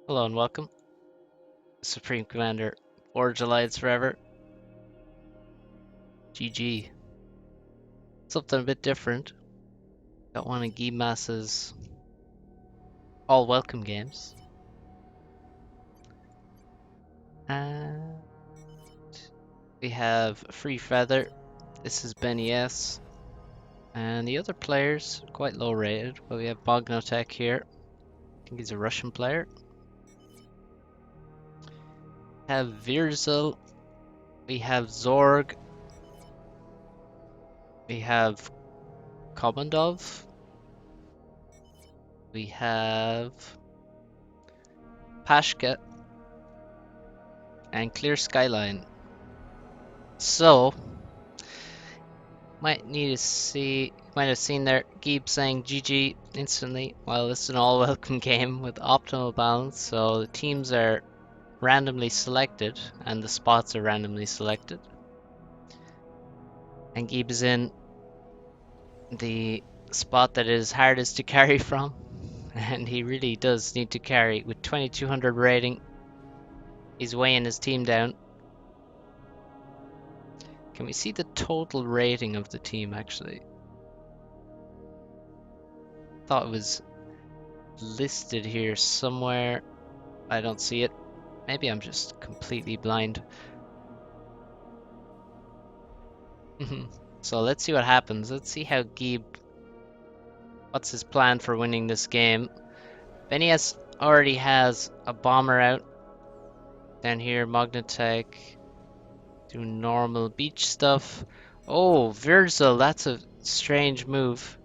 Hello and welcome, Supreme Commander Forge Alliance Forever. GG. Something a bit different. Got one of Gieb all welcome games. And we have Free Feather. This is Benny S. And the other players, quite low rated, but we have Bognotek here. I think he's a Russian player. We have Virzel. We have Zorg. We have Komandov. We have Pashka and Clear Skyline. So, might have seen there Gieb saying GG instantly. Well, it's an all welcome game with optimal balance, so the teams are randomly selected and the spots are randomly selected. And Gieb is in the spot that is hardest to carry from, and he really does need to carry with 2200 rating. He's weighing his team down. Can we see the total rating of the team actually? Thought it was listed here somewhere. I don't see it. Maybe I'm just completely blind. So let's see what happens. Let's see how Gieb, what's his plan for winning this game. Benias already has a bomber out. Down here, Magnatech, do normal beach stuff. Oh, Virzel, that's a strange move.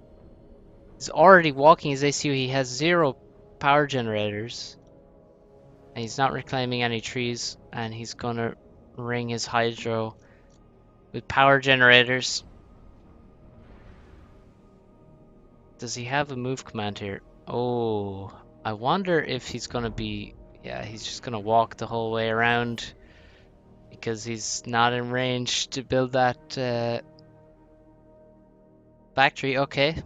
He's already walking his ACU. He has 0 power generators. And he's not reclaiming any trees. And he's gonna ring his hydro with power generators. Does he have a move command here? Oh, I wonder if he's gonna be... Yeah, he's just gonna walk the whole way around because he's not in range to build that factory. Okay,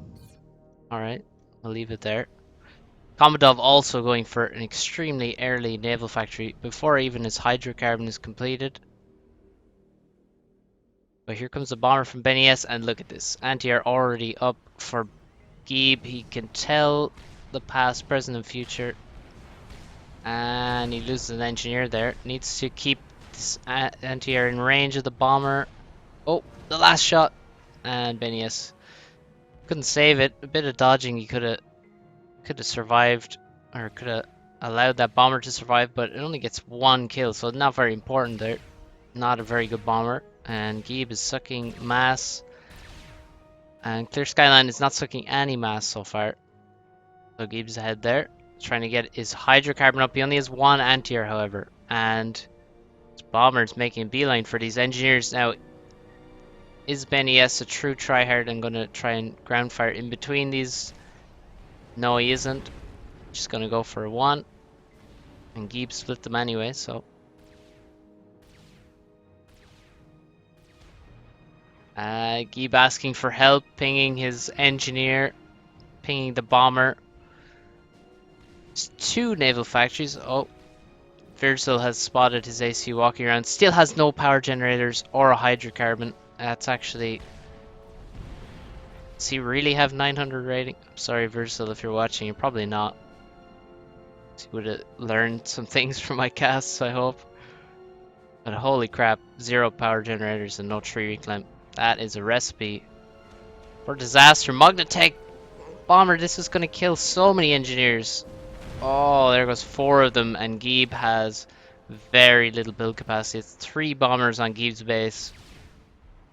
alright, I'll leave it there. Komodov also going for an extremely early naval factory before even his hydrocarbon is completed. But here comes the bomber from Benny S, and look at this. Anti-air already up for Gieb. He can tell the past, present, and future. And he loses an engineer there. Needs to keep this anti-air in range of the bomber. Oh, the last shot. And Benias couldn't save it. A bit of dodging, he could have survived, or could have allowed that bomber to survive, but it only gets 1 kill, so not very important there. Not a very good bomber. And Gieb is sucking mass. And Clear Skyline is not sucking any mass so far. So Gieb's ahead there. Trying to get his hydrocarbon up. He only has 1 anti-air, however. And his bomber's making a beeline for these engineers. Now, is Benny S a true tryhard and going to try and ground fire in between these? No, he isn't. Just going to go for a 1. And Gieb split them anyway, so... Gieb asking for help, pinging his engineer, pinging the bomber. It's 2 naval factories. Oh, Virzel has spotted his AC walking around. Still has no power generators or a hydrocarbon. That's actually... Does he really have 900 rating? I'm sorry, Virzel, if you're watching. You're probably not. He would have learned some things from my casts, I hope. But holy crap, 0 power generators and no tree reclaim. That is a recipe for disaster. Magnatech bomber, this is going to kill so many engineers. Oh, there goes 4 of them, and Gieb has very little build capacity. It's 3 bombers on Gieb's base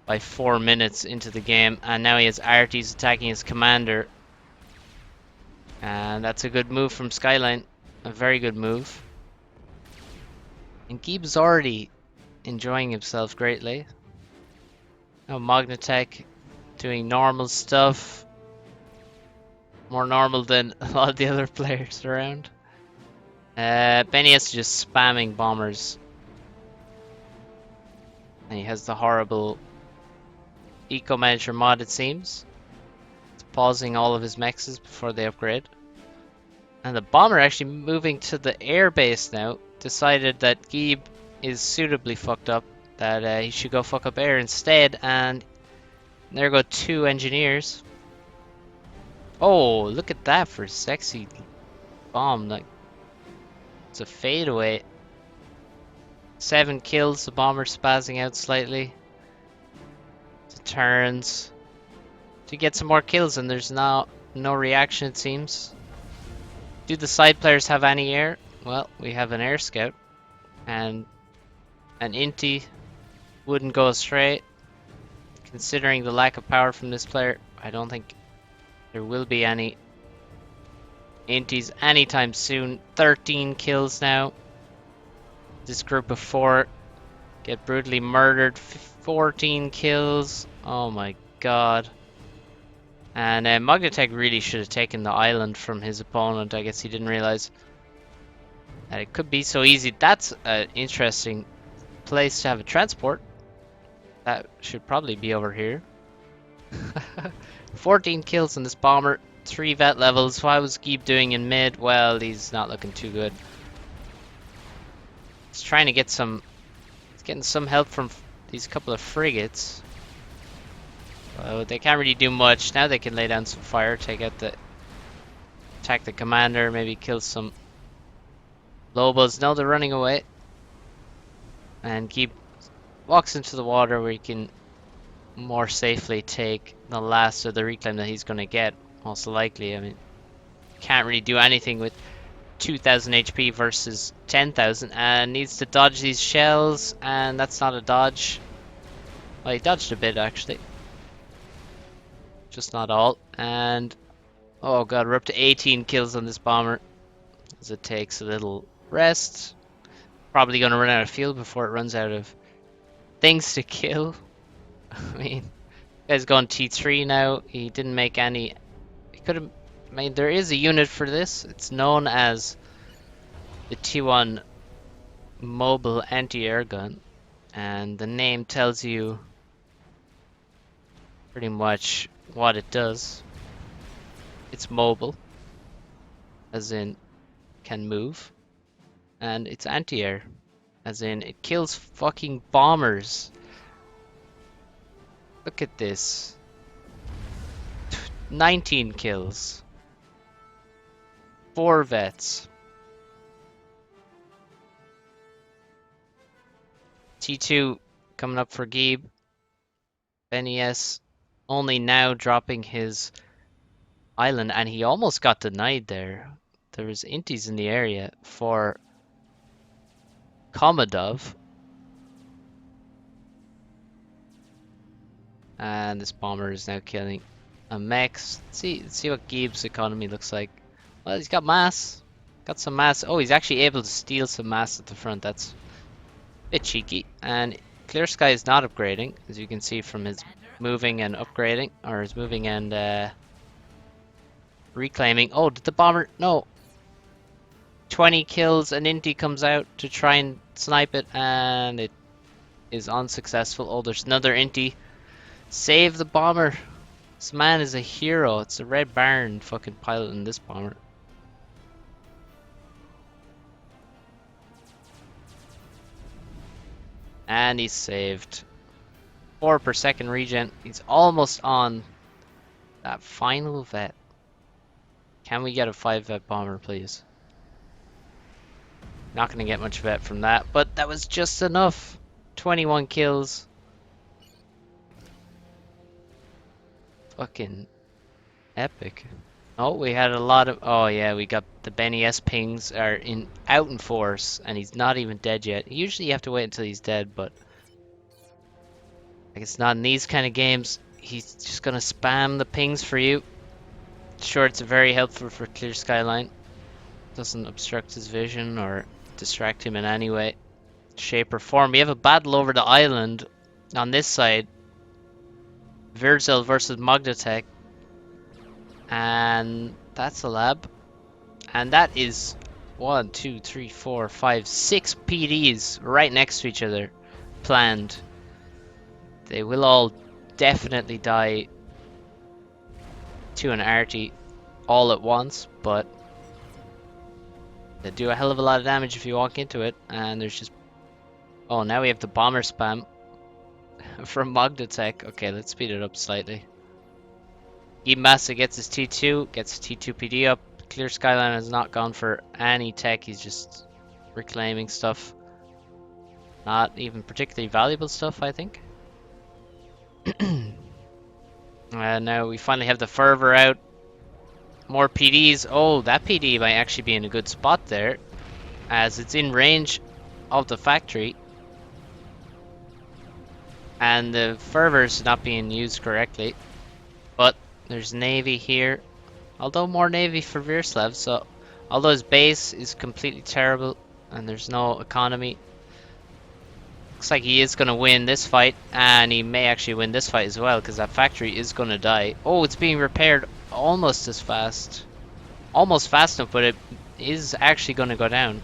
by 4 minutes into the game, and now he has arties attacking his commander. And that's a good move from Skyline. A very good move. And Gieb's already enjoying himself greatly. Now Magnatech doing normal stuff. More normal than a lot of the other players around. Benny is just spamming bombers. And he has the horrible Eco Manager mod, it seems. It's pausing all of his mexes before they upgrade. And the bomber actually moving to the air base now. Decided that Gieb is suitably fucked up. That he should go fuck up air instead. And there go 2 engineers. Oh, look at that for a sexy bomb. Like, it's a fadeaway. 7 kills. The bomber spazzing out slightly. It turns to get some more kills, and there's no reaction, it seems. Do the side players have any air? Well, we have an air scout, and an inti wouldn't go astray. Considering the lack of power from this player, I don't think there will be any intis anytime soon. 13 kills now. This group of 4 get brutally murdered. 14 kills. Oh my god. And Magnetek really should have taken the island from his opponent. I guess he didn't realize that it could be so easy. That's an interesting place to have a transport. That should probably be over here. 14 kills on this bomber. 3 vet levels. What was Gieb doing in mid? Well, he's not looking too good. He's trying to get some... He's getting some help from these couple of frigates. They can't really do much. Now they can lay down some fire, take out the... Attack the commander, maybe kill some Lobos. No, they're running away. And Gieb walks into the water where he can more safely take the last of the reclaim that he's going to get. Most likely, I mean, can't really do anything with 2,000 HP versus 10,000, and needs to dodge these shells, and that's not a dodge. Well, he dodged a bit actually. Just not all. And oh god, we're up to 18 kills on this bomber as it takes a little rest. Probably going to run out of fuel before it runs out of things to kill. I mean, guy's gone T3 now. He didn't make any. He could have. I mean, there is a unit for this. It's known as the T1 Mobile Anti-Air Gun, and the name tells you pretty much what it does. It's mobile, as in can move, and it's anti-air, as in it kills fucking bombers. Look at this. 19 kills. 4 vets. T2 coming up for Gieb. NES only now dropping his island, and he almost got denied there. There was inties in the area for Komadov. And this bomber is now killing a mech. Let's see what Gieb's economy looks like. Well, he's got mass. Got some mass. Oh, he's actually able to steal some mass at the front. That's a bit cheeky. And Clear Sky is not upgrading, as you can see from his moving and upgrading. Or his moving and reclaiming. Oh, did the bomber... No. 20 kills. An inti comes out to try and snipe it. And it is unsuccessful. Oh, there's another inti. Save the bomber. This man is a hero. It's a Red Baron fucking piloting this bomber. And he's saved. 4 per second regen. He's almost on that final vet. Can we get a 5 vet bomber, please? Not going to get much vet from that, but that was just enough. 21 kills. Fucking epic. Oh, we had a lot of... Oh yeah, we got the Benny S pings are out in force, and he's not even dead yet. Usually you have to wait until he's dead, but like, it's not in these kind of games. He's just gonna spam the pings for you. Sure, it's very helpful for Clear Skyline. Doesn't obstruct his vision or distract him in any way, shape or form. We have a battle over the island on this side. Virzel versus Magnetek. And that's a lab. And that is 1, 2, 3, 4, 5, 6 PDs right next to each other planned. They will all definitely die to an arty all at once, but They do a hell of a lot of damage if you walk into it, and there's just... Oh, now we have the bomber spam from Magdatech. Okay, let's speed it up slightly. Gieb Massa gets his T2, gets T2 PD up. Clear Skyline has not gone for any tech, he's just reclaiming stuff. Not even particularly valuable stuff, I think. Now we finally have the fervor out. More PDs. Oh, that PD might actually be in a good spot there, as it's in range of the factory. And the fervor's not being used correctly. But there's Navy here. Although more Navy for Veerslav, so although his base is completely terrible and there's no economy, looks like he is going to win this fight, and he may actually win this fight as well, because that factory is going to die. Oh, it's being repaired almost as fast. Almost fast enough, but it is actually going to go down.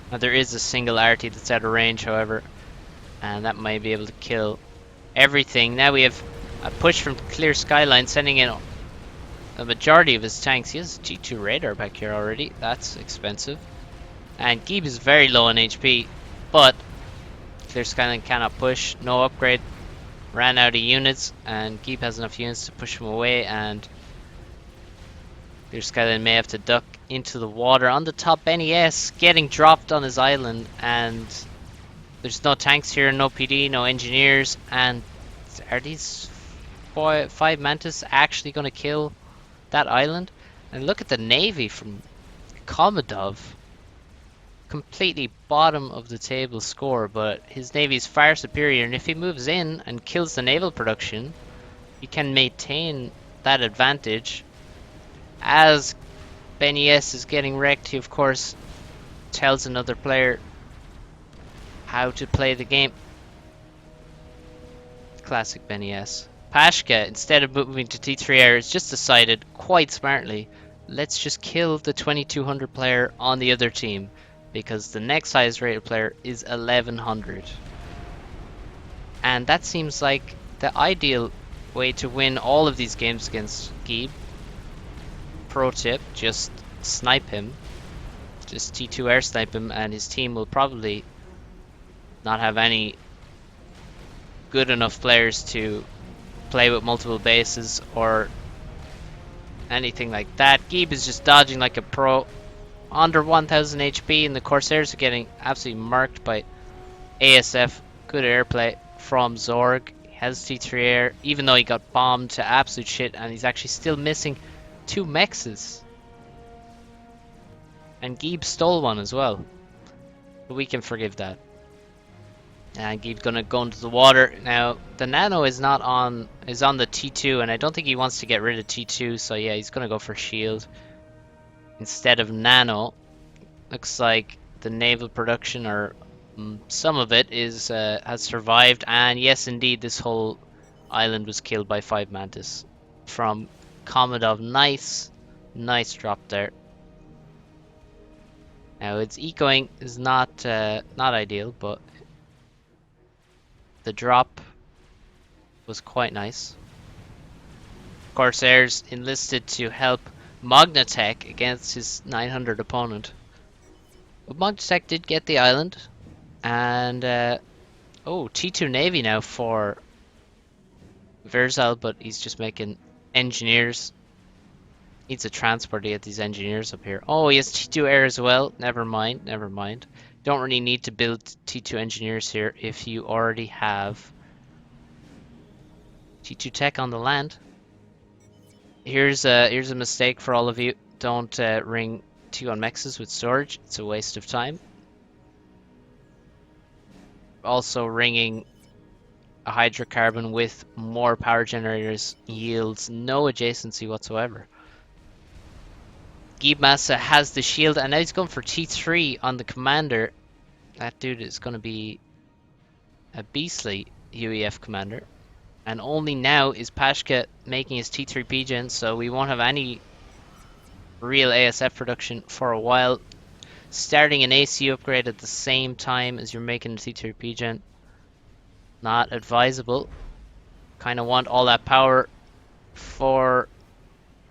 Now, there is a single arty that's out of range, however, and that might be able to kill everything. Now we have a push from Clear Skyline, sending in a majority of his tanks. He has a G2 radar back here already. That's expensive. And Gieb is very low on HP, but Clear Skyline cannot push. No upgrade. Ran out of units, and Gieb has enough units to push him away, and Clear Skyline may have to duck into the water. On the top, NES getting dropped on his island, and there's no tanks here, no PD, no engineers, and are these five Mantis actually going to kill that island? And look at the Navy from Komodov. Completely bottom of the table score, but his Navy is far superior, and if he moves in and kills the naval production, he can maintain that advantage. As Benny-S is getting wrecked, he of course tells another player how to play the game. Classic Benny-S. Pashka, instead of moving to T3R, has just decided, quite smartly, let's just kill the 2200 player on the other team, because the next highest rated player is 1100. And that seems like the ideal way to win all of these games against Gieb. Pro tip, just snipe him. Just T2 air snipe him, and his team will probably not have any good enough players to play with multiple bases or anything like that. Gieb is just dodging like a pro. Under 1000 HP, and the Corsairs are getting absolutely marked by ASF. Good airplay from Zorg. He has T3 air, even though he got bombed to absolute shit, and he's actually still missing 2 mexes. And Gieb stole one as well, but we can forgive that. And Gieb's gonna go into the water now. The Nano is not on, is on the T2, and I don't think he wants to get rid of T2. So yeah, he's gonna go for shield instead of Nano. Looks like the naval production, or some of it, is has survived, and yes, indeed, this whole island was killed by 5 Mantis from Komodov. Nice drop there. Now its ecoing is not ideal, but the drop was quite nice. Corsairs enlisted to help Magnatech against his 900 opponent. But Magnatech did get the island, and oh, T2 Navy now for Verzal, but he's just making engineers. Needs a transport to get these engineers up here. Oh, he has T2 air as well. Never mind. Don't really need to build T2 engineers here if you already have T2 tech on the land. Here's a mistake for all of you. Don't ring T1 mexes with storage. It's a waste of time. Also, ringing a hydrocarbon with more power generators yields no adjacency whatsoever. Gieb Massa has the shield, and now he's going for T3 on the commander. That dude is going to be a beastly UEF commander. And only now is Pashka making his T3 PGen, so we won't have any real ASF production for a while. Starting an AC upgrade at the same time as you're making a T3 PGen, not advisable. Kind of want all that power for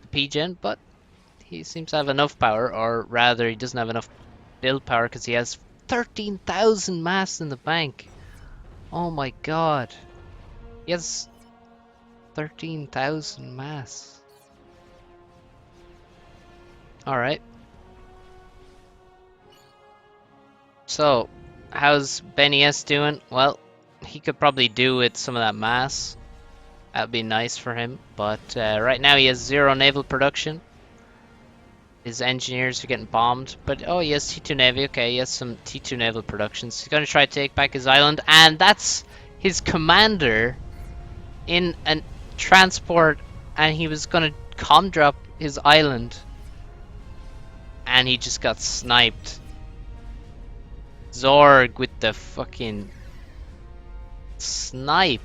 the PGen, but he seems to have enough power, or rather, he doesn't have enough build power because he has 13,000 mass in the bank. Oh my god. He has 13,000 mass. Alright. So, how's Benny S doing? Well, he could probably do with some of that mass. That would be nice for him. But right now he has 0 naval production. His engineers are getting bombed. But oh, he has T2 Navy. Okay, he has some T2 naval productions. He's going to try to take back his island. And that's his commander in a transport. And he was going to comm drop his island. And he just got sniped. Zorg with the fucking snipe.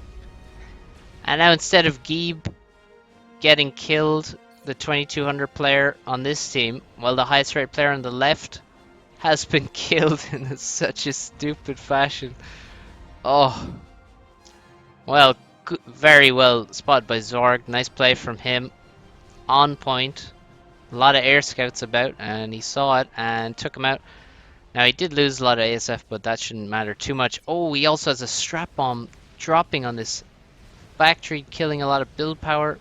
And now instead of Gieb getting killed, the 2200 player on this team, well, the highest rate player on the left has been killed in such a stupid fashion. Oh. Well, very well spotted by Zorg. Nice play from him. On point. A lot of air scouts about, and he saw it and took him out. Now, he did lose a lot of ASF, but that shouldn't matter too much. Oh, he also has a strap bomb dropping on this factory, killing a lot of build power.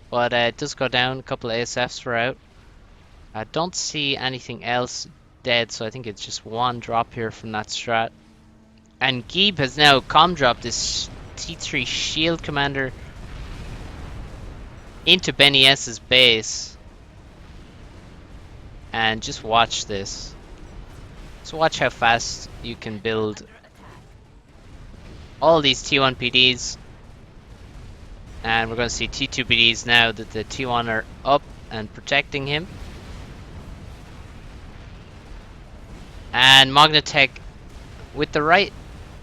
But it does go down. A couple of ASFs were out. I don't see anything else dead, so I think it's just one drop here from that strat. And Gieb has now comm dropped this T3 shield commander into Benny S's base. And just watch this. So watch how fast you can build all these T1 PDs. And we're going to see T2 PDs now that the T1 are up and protecting him. And Magnatech with the right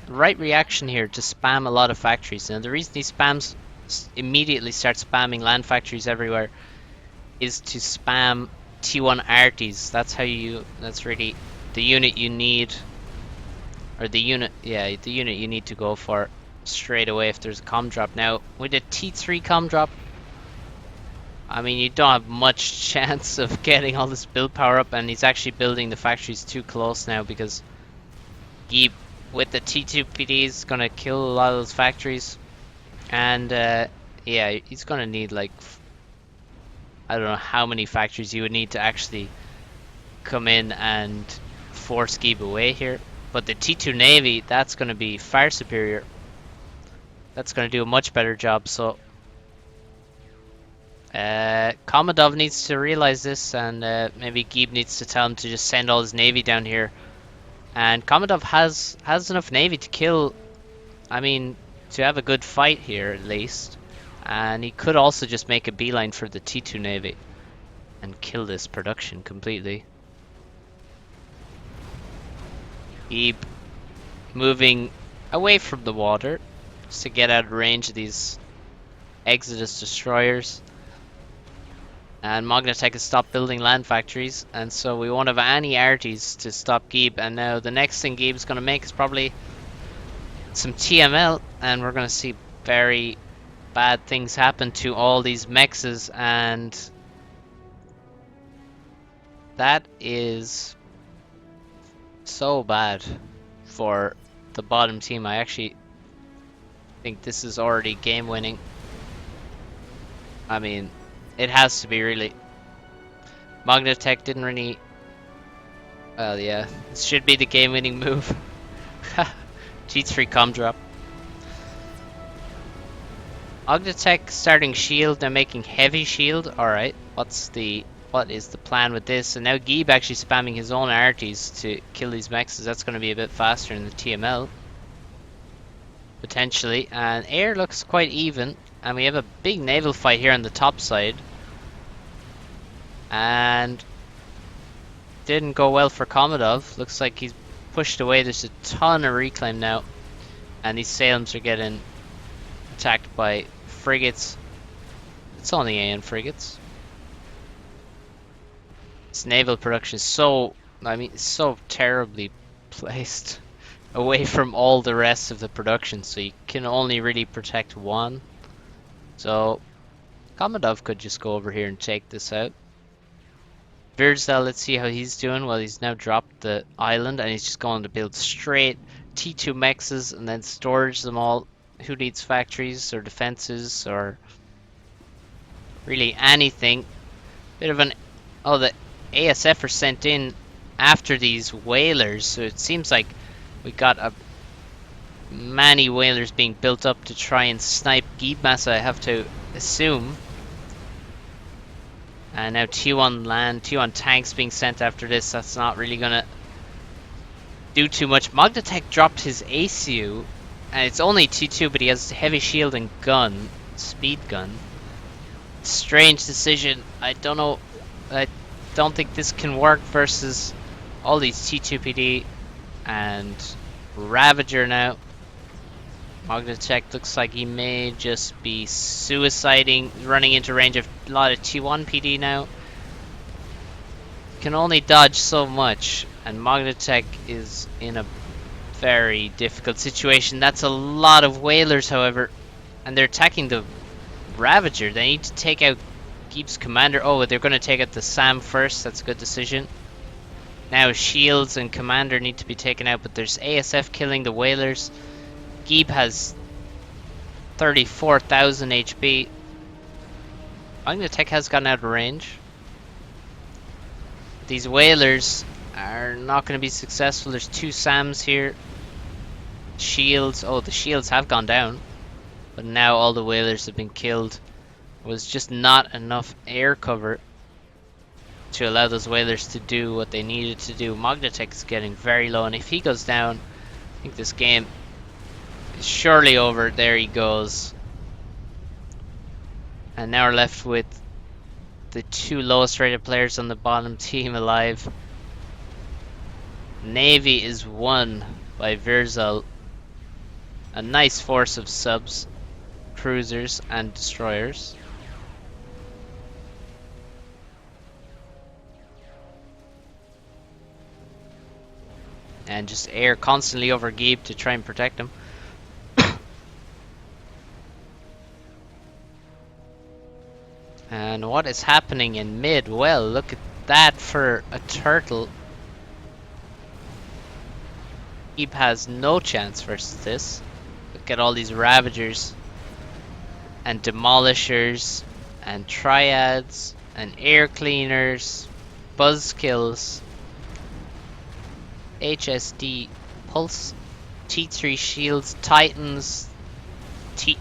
reaction here to spam a lot of factories. Now the reason he spams immediately starts spamming land factories everywhere is to spam T1 arties. That's really the unit you need, or the unit you need to go for straight away if there's a comm drop. Now with a T3 comm drop, I mean, you don't have much chance of getting all this build power up, and he's actually building the factories too close now because Gieb with the T2 PD is gonna kill a lot of those factories. And yeah, he's gonna need like, I don't know how many factories you would need to actually come in and force Gieb away here. But the T2 Navy, that's gonna be far superior. That's gonna do a much better job. So Komodov needs to realize this, and maybe Gieb needs to tell him to just send all his navy down here. And Komodov has enough navy to kill, I mean, to have a good fight here at least. And he could also just make a beeline for the T2 Navy and kill this production completely. Gieb moving away from the water just to get out of range of these Exodus destroyers. And Magnatech has stopped building land factories, and so we won't have any arties to stop Gieb. And now the next thing Gieb's going to make is probably some TML, and we're going to see very bad things happen to all these mexes, and that is so bad for the bottom team. I actually think this is already game winning. I mean, it has to be, really. Magnatech didn't really... Well, yeah, this should be the game-winning move. G3 comm drop. Magnatech starting shield, they're making heavy shield. Alright, what is the plan with this? And now Gieb actually spamming his own arties to kill these mexes. That's going to be a bit faster in the TML. Potentially. And air looks quite even. And we have a big naval fight here on the top side. And didn't go well for Komodov. Looks like he's pushed away. There's a ton of reclaim now. And these Salems are getting attacked by frigates. It's only AN frigates. This naval production is so, I mean, it's so terribly placed away from all the rest of the production. So you can only really protect one. So Komodov could just go over here and take this out. Virzel, let's see how he's doing. Well, he's now dropped the island and he's just going to build straight T2 mexes and then storage them all. Who needs factories or defenses or really anything? Bit of an... Oh, the ASF are sent in after these whalers, so it seems like we got a many whalers being built up to try and snipe Gieb massa, I have to assume. And now T1 land, T1 tanks being sent after this. That's not really gonna do too much. Magnetek dropped his ACU, and it's only T2, but he has heavy shield and gun, speed gun. Strange decision. I don't know. I don't think this can work versus all these T2 PD and Ravager now. Magnetek looks like he may just be suiciding, running into range of a lot of T1 PD now. Can only dodge so much, and Magnetek is in a very difficult situation. That's a lot of whalers, however, and they're attacking the Ravager. They need to take out Gieb's commander. Oh, they're going to take out the SAM first. That's a good decision. Now shields and commander need to be taken out, but there's ASF killing the whalers. Gieb has 34,000 HP. Magnetek has gotten out of range. These whalers are not going to be successful. There's two SAMs here. Shields. Oh, the shields have gone down. But now all the whalers have been killed. It was just not enough air cover to allow those whalers to do what they needed to do. Magnetek is getting very low, and if he goes down, I think this game is surely over. There he goes. And now we're left with the two lowest rated players on the bottom team alive. Navy is won by Virzel. A nice force of subs, cruisers, and destroyers. And just air constantly over Gieb to try and protect him. And what is happening in mid? Well, look at that for a turtle. Gieb has no chance versus this. Look at all these Ravagers and Demolishers and Triads and Air Cleaners, Buzzkills, HSD, Pulse, T3 Shields, Titans,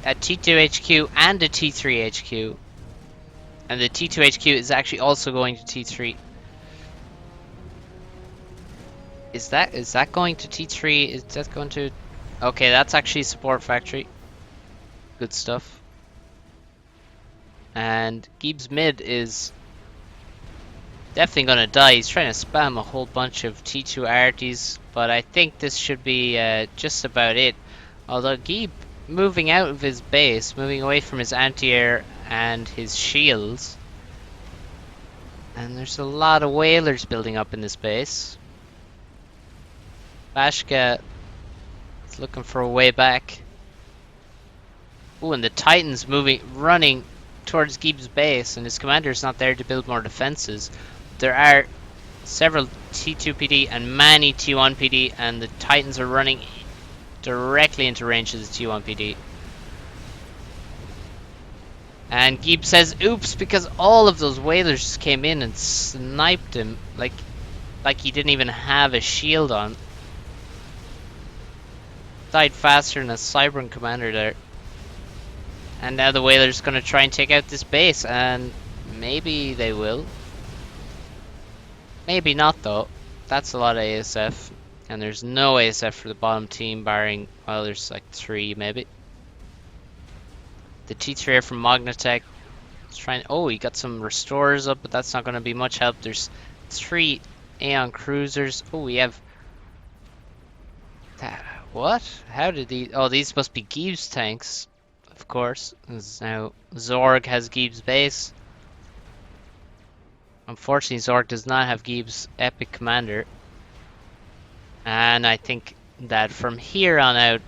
a T2 HQ and a T3 HQ. And the T2 HQ is actually also going to T3. Is that going to T3? Is that going to... Okay, that's actually support factory. Good stuff. And Gieb's mid is definitely going to die. He's trying to spam a whole bunch of T2 arties, but I think this should be just about it. Although Gieb moving out of his base, moving away from his anti-air and his shields. And there's a lot of whalers building up in this base. Bashka is looking for a way back. Ooh, and the Titan's running towards Gieb's base, and his commander's not there to build more defenses. There are several T2 PD and many T1 PD, and the Titans are running directly into range of the T1 PD. And Gieb says, oops, because all of those whalers just came in and sniped him like he didn't even have a shield on. Died faster than a Cybern commander there. And now the whaler's gonna try and take out this base, and maybe they will. Maybe not though. That's a lot of ASF. And there's no ASF for the bottom team, barring, well, there's like 3 maybe. The T3 from Magnetek is trying. Oh, he got some restorers up, but that's not going to be much help. There's 3 Aeon cruisers. Oh, we have. What? How did these? Oh, these must be Gieb's tanks, of course. Now Zorg has Gieb's base. Unfortunately, Zorg does not have Gieb's epic commander. And I think that from here on out,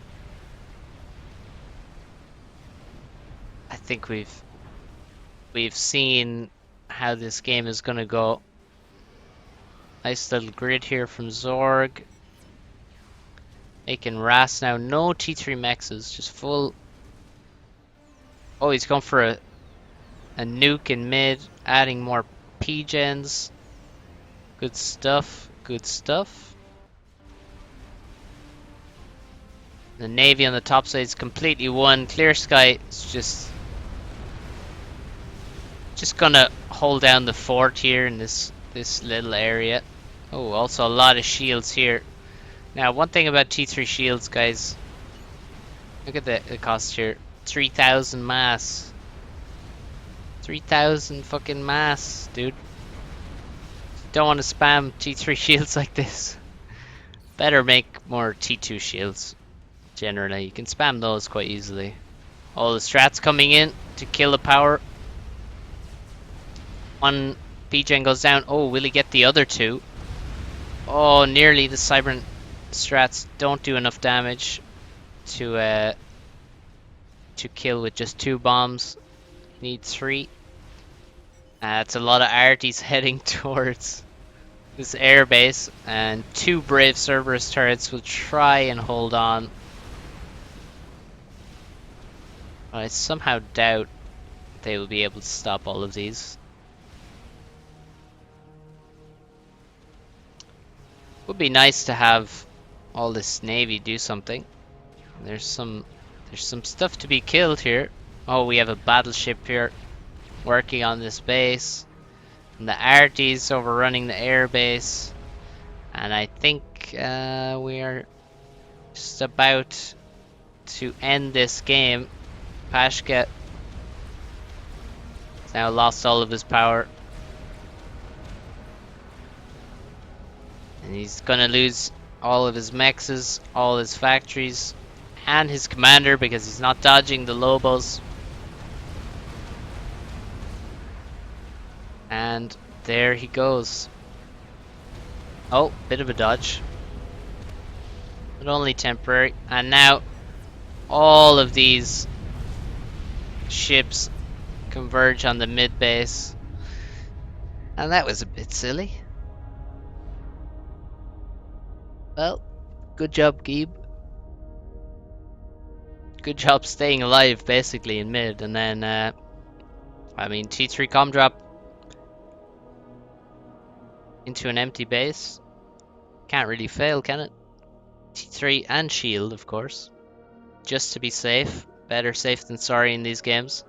I think we've seen how this game is gonna go. Nice little grid here from Zorg. Making Ras now. No T3 mexes, just full. Oh, he's going for a nuke in mid, adding more P-gens. Good stuff, good stuff. The Navy on the top side is completely won. Clear Sky is just gonna hold down the fort here in this little area. Oh, also a lot of shields here. Now, one thing about T3 shields, guys. Look at the cost here. 3,000 mass. 3,000 fucking mass, dude. Don't want to spam T3 shields like this. Better make more T2 shields. Generally, you can spam those quite easily. All the strats coming in to kill the power. One P-gen goes down. Oh, will he get the other two? Oh, nearly. The Cybern strats don't do enough damage to kill with just 2 bombs. Need 3. It's a lot of arties heading towards this airbase, and 2 Brave Cerberus turrets will try and hold on. I somehow doubt they will be able to stop all of these. Would be nice to have all this navy do something. There's some stuff to be killed here. Oh, we have a battleship here working on this base. And the arties overrunning the airbase. And I think we are just about to end this game. Pashka has now lost all of his power. And he's gonna lose all of his mexes, all his factories, and his commander because he's not dodging the Lobos. And there he goes. Oh, bit of a dodge. But only temporary. And now all of these ships converge on the mid base. And that was a bit silly. Well, good job, Gieb. Good job staying alive, basically, in mid. And then, I mean, T3 comm drop into an empty base. Can't really fail, can it? T3 and shield, of course. Just to be safe. Better safe than sorry in these games.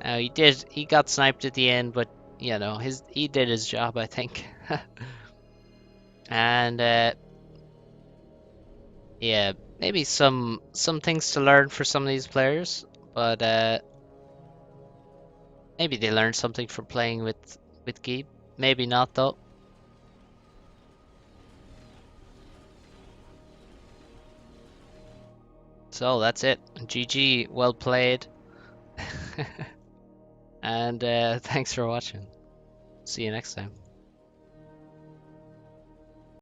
Now, he got sniped at the end, but, you know, he did his job, I think. And, yeah, maybe some things to learn for some of these players, but maybe they learned something from playing with Gieb. Maybe not, though. So that's it. GG, well played. And thanks for watching. See you next time.